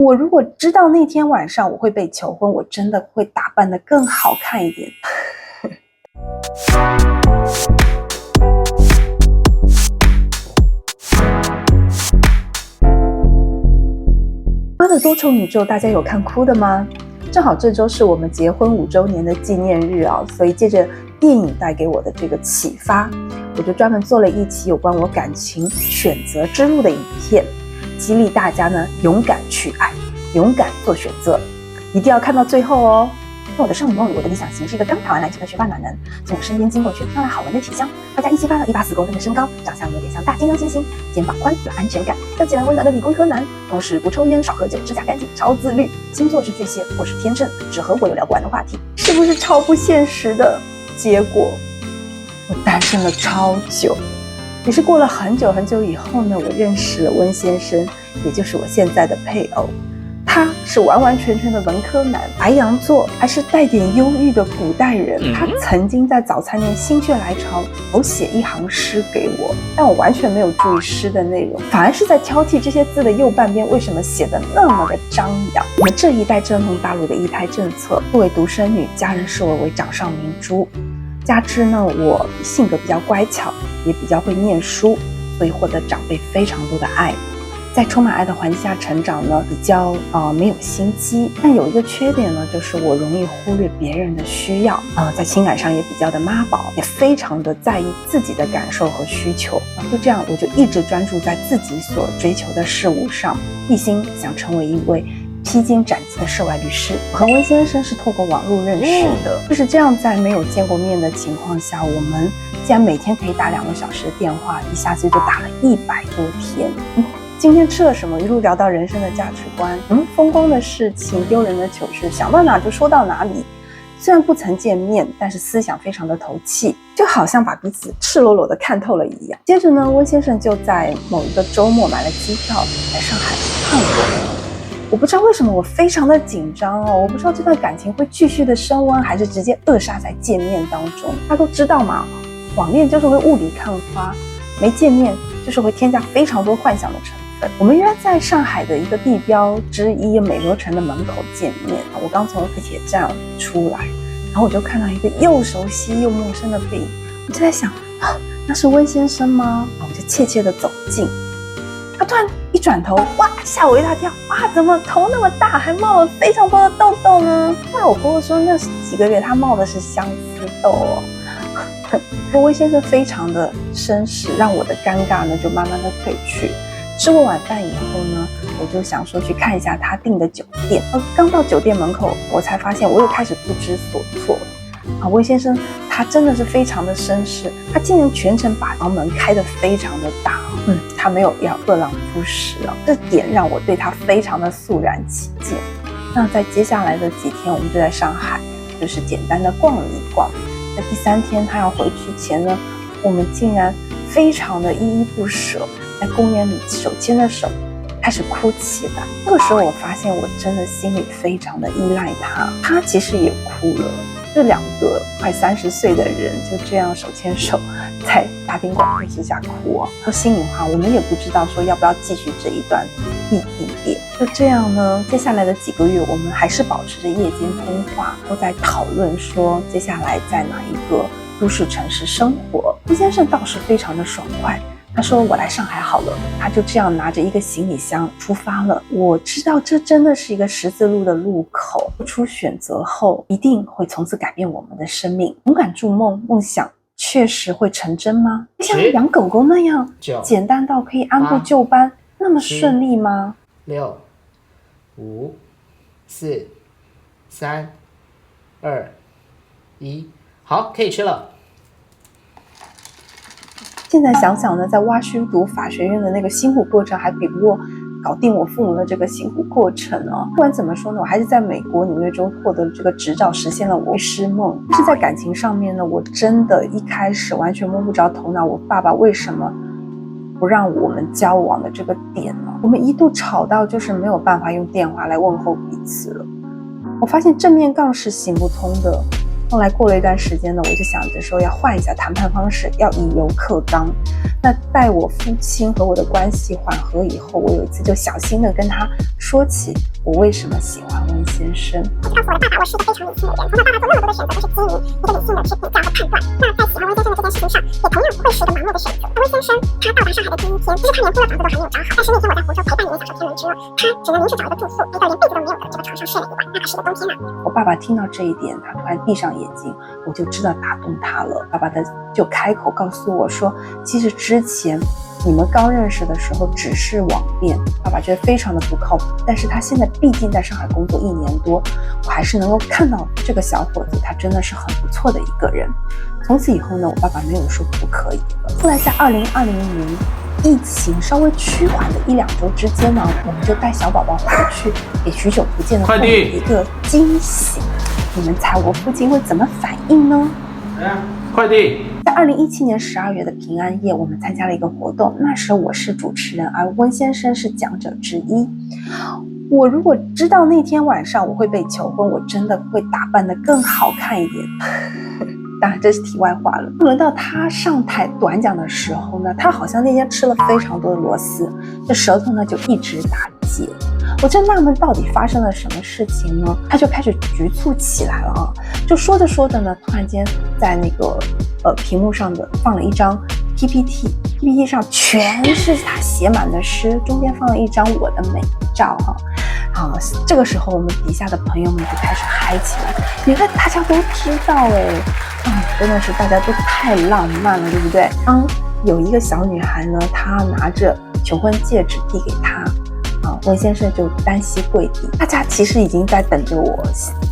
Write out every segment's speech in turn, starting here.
我如果知道那天晚上我会被求婚，我真的会打扮得更好看一点。妈的多重宇宙，大家有看哭的吗？正好这周是我们结婚5周年的纪念日啊，所以借着电影带给我的这个启发，我就专门做了一期有关我感情选择之路的影片，激励大家呢勇敢去爱，勇敢做选择，一定要看到最后哦。我的圣女梦里，我的理想型是一个刚打完篮球的学霸暖男，从我身边经过却飘来好闻的体香，大家一起发了184公分的身高，长相有点像大金刚猩猩，肩膀宽有安全感，笑起来温暖的理工科男，同时不抽烟少喝酒，指甲干净超自律，星座是巨蟹或是天秤，只和我有聊不完的话题，是不是超不现实的？结果我单身了超久，也是过了很久很久以后呢，我认识了温先生，也就是我现在的配偶。他是完完全全的文科男，白羊座，还是带点忧郁的古代人。他曾经在早餐店心血来潮有写一行诗给我，但我完全没有注意诗的内容，反而是在挑剔这些字的右半边为什么写得那么的张扬。我们这一代正逢大陆的一胎政策，作为独生女，家人视我为掌上明珠，加之呢我性格比较乖巧，也比较会念书，所以获得长辈非常多的爱。在充满爱的环境下成长呢，比较没有心机，但有一个缺点呢，就是我容易忽略别人的需要，在情感上也比较的妈宝，也非常的在意自己的感受和需求。就这样，我就一直专注在自己所追求的事物上，一心想成为一位披荆斩棘的涉外律师。我和温先生是透过网络认识的，就是这样，在没有见过面的情况下，我们竟然每天可以打2个小时的电话，一下子就打了100多天。今天吃了什么？一路聊到人生的价值观，风光的事情，丢人的糗事，想到哪就说到哪里。虽然不曾见面，但是思想非常的投契，就好像把彼此赤裸裸的看透了一样。接着呢，温先生就在某一个周末买了机票来上海看我。我不知道为什么我非常的紧张哦，我不知道这段感情会继续的升温，还是直接扼杀在见面当中。大家都知道嘛，网恋就是会雾里看花，没见面就是会添加非常多幻想的成分。我们约在上海的一个地标之一美罗城的门口见面，我刚从地铁站出来，然后我就看到一个又熟悉又陌生的背影，我就在想，那是温先生吗？我就怯怯的走近，他突然一转头，哇，吓我一大跳，哇，怎么头那么大，还冒了非常多的痘痘呢？后来我婆婆说，那几个月他冒的是相思痘哦。温先生非常的绅士，让我的尴尬呢就慢慢的退去。吃过晚饭以后呢，我就想说去看一下他订的酒店。刚到酒店门口，我才发现我又开始不知所措。温先生他真的是非常的绅士，他竟然全程把房门开得非常的大，他没有要饿狼扑食哦，这点让我对他非常的肃然起敬。那在接下来的几天，我们就在上海，就是简单的逛了一逛。在第3天他要回去前呢，我们竟然非常的依依不舍，在公园里手牵着手开始哭起来。那个时候我发现我真的心里非常的依赖他，他其实也哭了。这2个快30岁的人就这样手牵手在大庭广众之下哭说心里话，我们也不知道说要不要继续这一段异地恋。就这样呢，接下来的几个月我们还是保持着夜间通话，都在讨论说接下来在哪一个都市城市生活。温先生倒是非常的爽快，他说我来上海好了，他就这样拿着一个行李箱出发了。我知道这真的是一个十字路的路口，做出选择后一定会从此改变我们的生命。勇敢筑梦，梦想确实会成真吗？像养狗狗那样简单到可以按部就班，那么顺利吗？6、5、4、3、2、1，好，可以吃了。现在想想呢，在挖虚读法学院的那个辛苦过程，还比不过搞定我父母的这个辛苦过程哦。不管怎么说呢，我还是在美国纽约州获得了这个执照，实现了我律师梦。但是在感情上面呢，我真的一开始完全摸不着头脑，我爸爸为什么不让我们交往的这个点呢？我们一度吵到就是没有办法用电话来问候彼此了。我发现正面杠是行不通的。后来过了一段时间呢，我就想着说要换一下谈判方式，要以柔克刚。那待我父亲和我的关系缓和以后，我有一次就小心的跟他说起我为什么喜欢温先生。我就告诉我的爸爸，我是一个非常理性的人，从小到大做那么多的选择都是基于一个理性的去比较和判断。那在喜欢温先生的这件事情上，也同样不会是一个盲目的选择。温先生他到达上海的第一天，其实他连租的房子都还没有找好，但是那天我在湖州陪伴你们享受天伦之乐，他只能临时找一个住宿，一个连被子都没有的这个床上睡了一晚，哪怕是个冬天嘛。我爸爸听到这一点，他突然闭上眼睛，我就知道打动他了。爸爸就开口告诉我说，其实之前你们刚认识的时候只是网恋，爸爸觉得非常的不靠谱，但是他现在毕竟在上海工作1年多，我还是能够看到这个小伙子他真的是很不错的一个人。从此以后呢，我爸爸没有说不可以了。后来在2020年疫情稍微趋缓的1-2周之间呢，我们就带小宝宝回去，给许久不见的父母一个惊喜。你们猜我父亲会怎么反应呢？快递。在2017年12月的平安夜，我们参加了一个活动，那时我是主持人，而温先生是讲者之一。我如果知道那天晚上我会被求婚，我真的会打扮得更好看一点。当然这是题外话了。轮到他上台短讲的时候呢，他好像那天吃了非常多的螺丝，这舌头呢就一直打结。我正纳闷到底发生了什么事情呢，他就开始局促起来了啊！就说着说着呢，突然间在那个屏幕上的放了一张 PPT 上全是他写满的诗，中间放了一张我的美照哈。这个时候我们底下的朋友们就开始嗨起来，原来大家都知道真的是大家都太浪漫了，对不对？有一个小女孩呢，她拿着求婚戒指递给他，温先生就单膝跪地。大家其实已经在等着我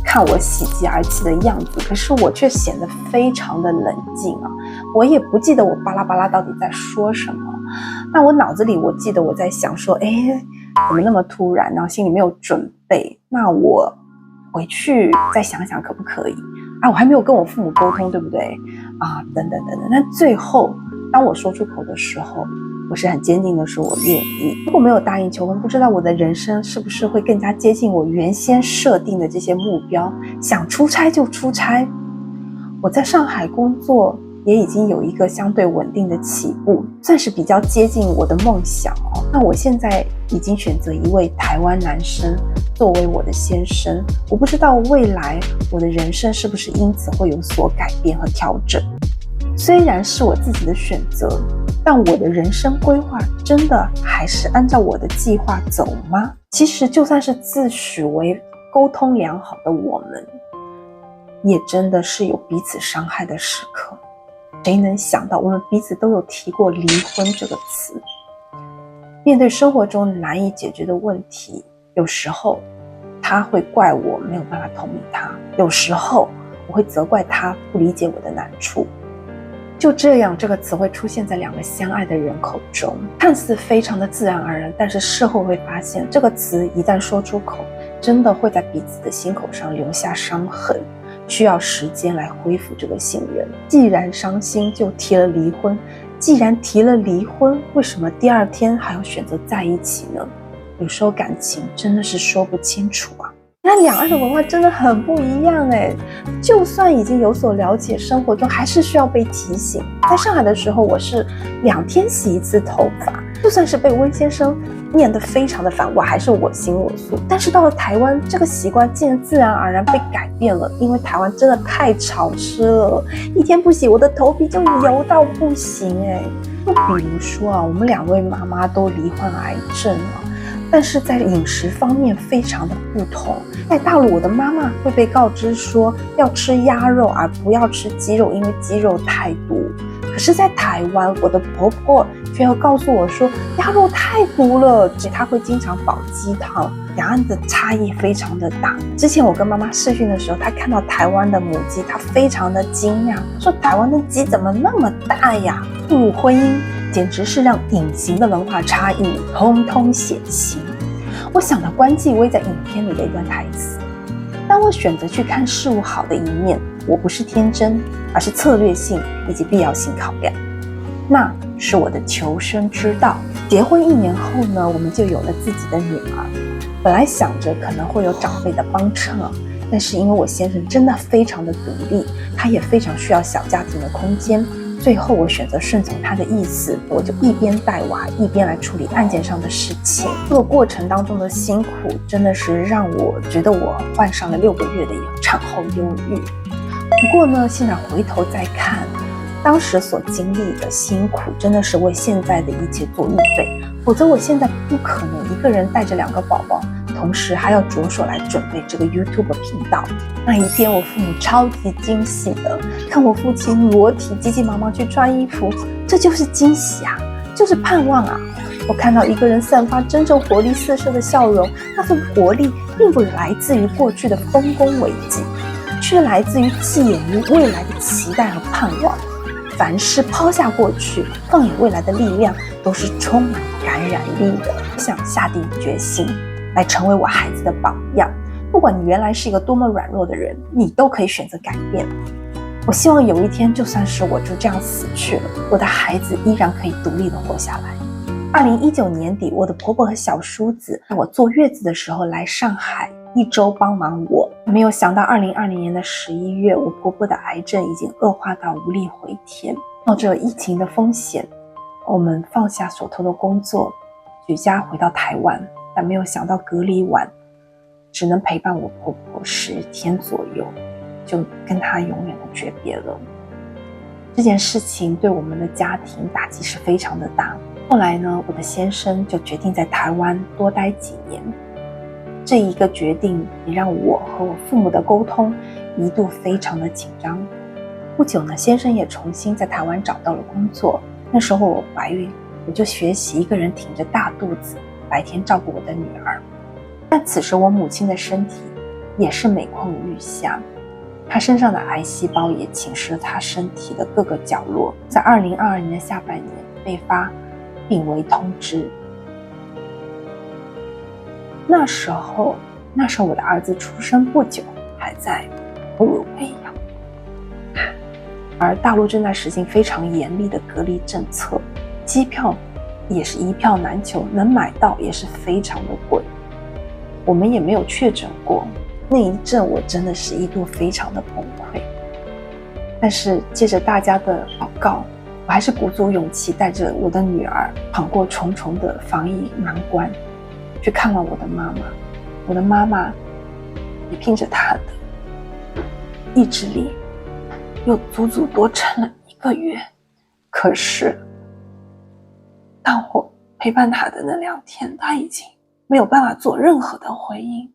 看我喜极而泣的样子，可是我却显得非常的冷静啊！我也不记得我巴拉巴拉到底在说什么。那我脑子里我记得我在想说，怎么那么突然，然后心里没有准备，那我回去再想想可不可以我还没有跟我父母沟通，对不对等等。那最后当我说出口的时候，我是很坚定的说我愿意。如果没有答应求婚，不知道我的人生是不是会更加接近我原先设定的这些目标，想出差就出差。我在上海工作也已经有一个相对稳定的起步，算是比较接近我的梦想那我现在已经选择一位台湾男生作为我的先生，我不知道未来我的人生是不是因此会有所改变和调整。虽然是我自己的选择，但我的人生规划真的还是按照我的计划走吗？其实就算是自诩为沟通良好的我们，也真的是有彼此伤害的时刻。谁能想到我们彼此都有提过离婚这个词。面对生活中难以解决的问题，有时候他会怪我没有办法同理他，有时候我会责怪他不理解我的难处。就这样，这个词会出现在2个相爱的人口中，看似非常的自然而然，但是事后会发现，这个词一旦说出口，真的会在彼此的心口上留下伤痕，需要时间来恢复这个信任。既然伤心就提了离婚，既然提了离婚，为什么第2天还要选择在一起呢？有时候感情真的是说不清楚那两岸的文化真的很不一样就算已经有所了解，生活中还是需要被提醒。在上海的时候，我是2天洗1次头发，就算是被温先生念得非常的烦，我还是我行我素。但是到了台湾，这个习惯竟然自然而然被改变了，因为台湾真的太潮湿了，1天不洗，我的头皮就油到不行就比如说我们2位妈妈都罹患癌症但是在饮食方面非常的不同。在大陆，我的妈妈会被告知说要吃鸭肉而不要吃鸡肉，因为鸡肉太毒。可是在台湾，我的婆婆却要告诉我说鸭肉太毒了，她会经常煲鸡汤。两岸的差异非常的大。之前我跟妈妈视讯的时候，她看到台湾的母鸡，她非常的惊讶，她说台湾的鸡怎么那么大呀？步入婚姻简直是让隐形的文化差异通通显形。我想到关继威在影片里的一段台词：当我选择去看事物好的一面，我不是天真，而是策略性以及必要性考量。那是我的求生之道。结婚1年后呢，我们就有了自己的女儿。本来想着可能会有长辈的帮衬但是因为我先生真的非常的独立，他也非常需要小家庭的空间，最后我选择顺从他的意思，我就一边带娃一边来处理案件上的事情。这个过程当中的辛苦真的是让我觉得我患上了6个月的产后忧郁。不过呢，现在回头再看，当时所经历的辛苦真的是为现在的一切做预备，否则我现在不可能一个人带着2个宝宝，同时还要着手来准备这个 YouTube 频道。那一天我父母超级惊喜的，看我父亲裸体急急忙忙去穿衣服，这就是惊喜啊，就是盼望啊。我看到一个人散发真正活力四射的笑容，那份活力并不来自于过去的丰功伟绩，却来自于寄眼于未来的期待和盼望。凡事抛下过去，放眼未来的力量都是充满感染力的。我想下定决心来成为我孩子的榜样。不管你原来是一个多么软弱的人，你都可以选择改变。我希望有一天，就算是我就这样死去了，我的孩子依然可以独立的活下来。2019年底，我的婆婆和小叔子在我坐月子的时候来上海1周帮忙我。没有想到2020年的11月，我婆婆的癌症已经恶化到无力回天。冒着疫情的风险，我们放下手头的工作，举家回到台湾，但没有想到隔离完只能陪伴我婆婆10天左右，就跟她永远的诀别了。这件事情对我们的家庭打击是非常的大。后来呢，我的先生就决定在台湾多待几年。这一个决定也让我和我父母的沟通一度非常的紧张。不久呢，先生也重新在台湾找到了工作。那时候我怀孕，我就学习一个人挺着大肚子，白天照顾我的女儿。但此时我母亲的身体也是每况愈下，她身上的癌细胞也侵蚀了她身体的各个角落。在2022年的下半年被发病危通知。那时候我的儿子出生不久，还在哺乳喂养，而大陆正在实行非常严厉的隔离政策，机票也是一票难求，能买到也是非常的贵。我们也没有确诊过，那一阵我真的是一度非常的崩溃。但是借着大家的祷告，我还是鼓足勇气带着我的女儿闯过重重的防疫难关，去看望我的妈妈。我的妈妈也凭着她的意志力又足足多撑了1个月。可是当我陪伴她的那2天，她已经没有办法做任何的回应。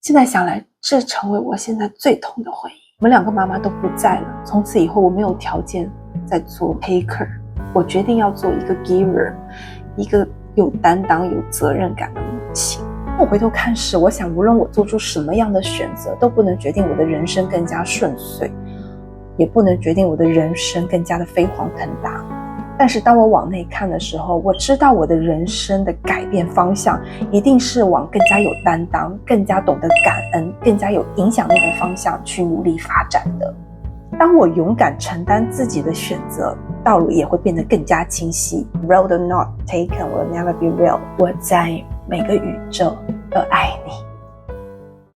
现在想来，这成为我现在最痛的回忆。我们2个妈妈都不在了，从此以后我没有条件再做 taker， 我决定要做一个 giver， 一个有担当有责任感的母亲。我回头看时，我想无论我做出什么样的选择，都不能决定我的人生更加顺遂，也不能决定我的人生更加的飞黄腾达。但是当我往内看的时候，我知道我的人生的改变方向一定是往更加有担当、更加懂得感恩、更加有影响力的方向去努力发展的。当我勇敢承担自己的选择，道路也会变得更加清晰。 Road not taken will never be real。 我在每个宇宙都爱你。